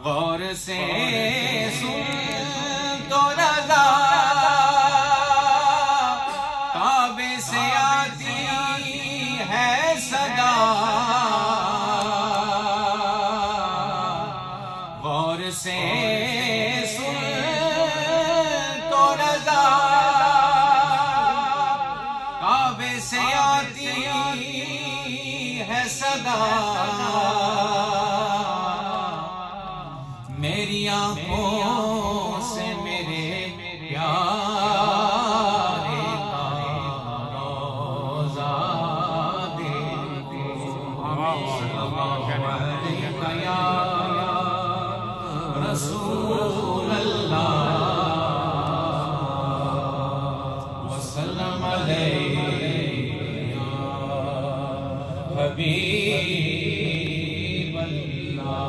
غور سے سن تو رضا کعبے سے آتی ہے صدا، غور سے سن تو رضا کعبے سے آتی ہے صدا، میری آنکھوں سے میرے پیارے کا روضہ دیکھو، یا رسول اللہ وسلم علیہ یا حبیب اللہ۔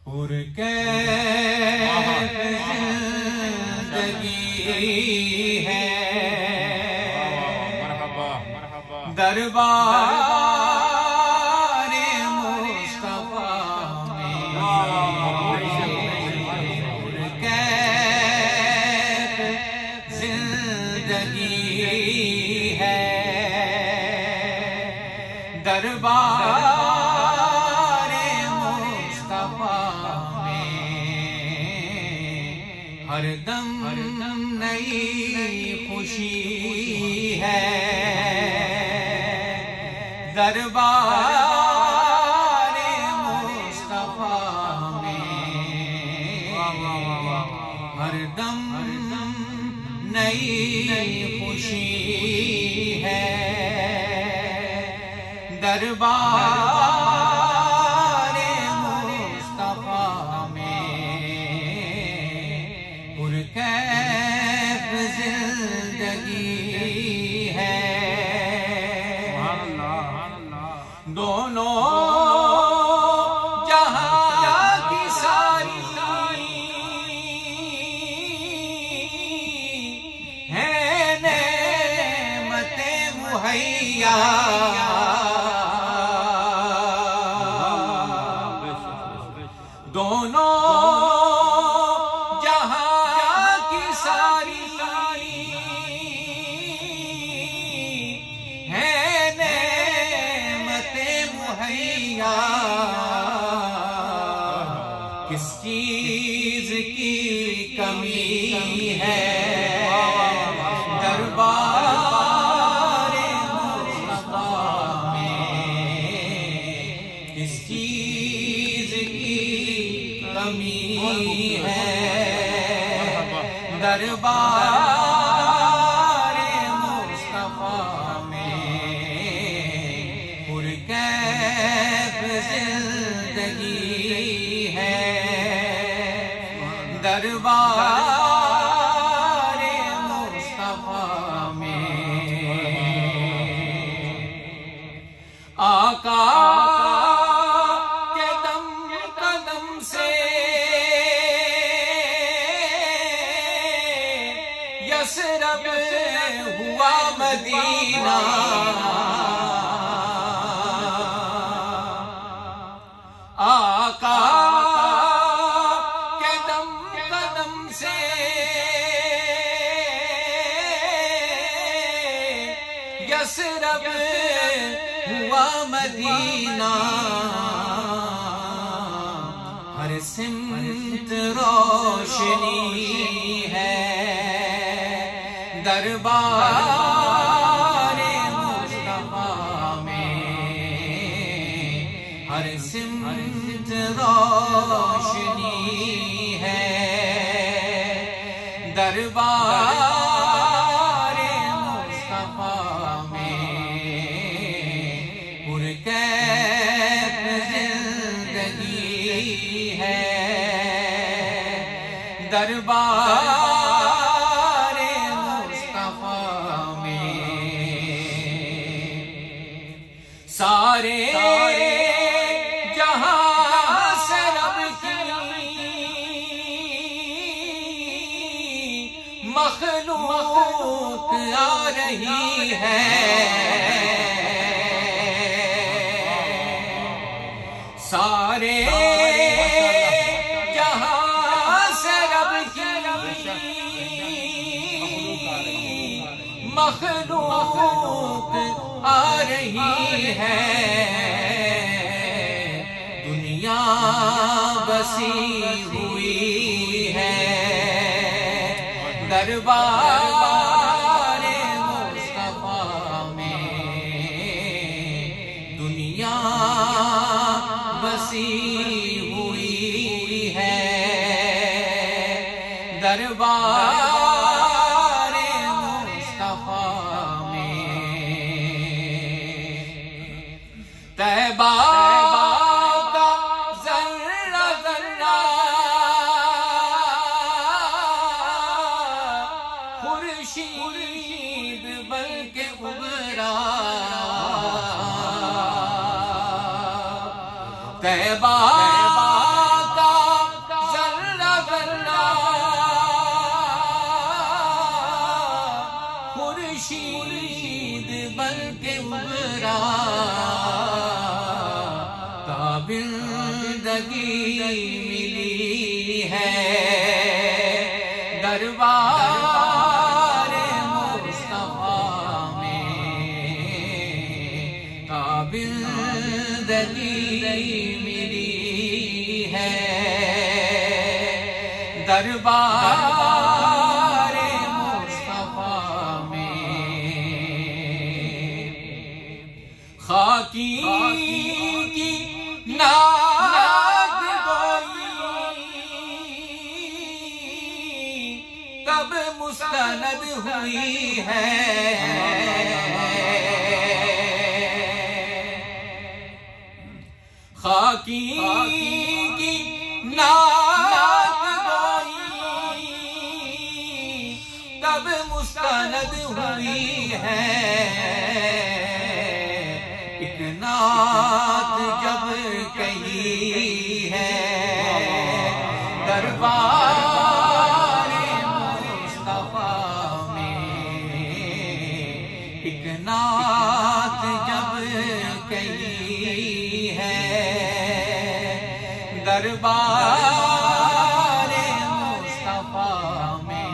پرکیف زندگی ہے دربار مصطفیٰ میں، پرکیف زندگی ہے دربار ہر دم نئی خوشی ہے دربار مصطفیٰ میں، ہر دم نئی خوشی ہے دربار مصطفیٰ میں، پرکیف زندگی ہے، دونوں جہاں کی ساری ہیں نعمتیں مہیا، دونوں جہاں کی ساری ہیں نعمتیں مہیا، کس چیز کی کمی ہے دربار مصطفیٰ میں، کس چیز کی کمی ہے دربار مصطفیٰ میں، پرکیف زندگی ہے دربار مصطفیٰ میں، آقا کے دم قدم سے یثرب ہوا مدینہ، آقا کے دم قدم سے یثرب ہوا مدینہ، ہر سمت روشنی ہے دربار مصطفیٰ میں، ہر سمت روشنی ہے دربار مصطفیٰ میں، پرکیف زندگی ہے دربار مصطفیٰ میں، سارے جہاں سے رب کی مخلوق آ رہی ہے، سارے جہاں سے رب کی مخلوق آ رہی ہے، دنیا بسی ہوئی ہے، دربار مصطفیٰ میں دنیا بسی ہوئی ہے، دربار مصطفیٰ میں طیبہ کا ذرہ ذرہ خورشید بلکہ ابھرا، طیبہ کا ذرہ ذرہ خورشید بلکہ ابھرا، تابندگی ملی ہے، دربار مصطفیٰ میں تابندگی ملی ہے، دربار مصطفیٰ میں خاکی کی نعت گوئی تب مستند ہوئی ہے، خاکی کی نعت گوئی تب مستند ہوئی ہے، ایک نعت جب کہی ہے، دربار مصطفیٰ میں ایک نعت جب کہی ہے، دربار مصطفیٰ میں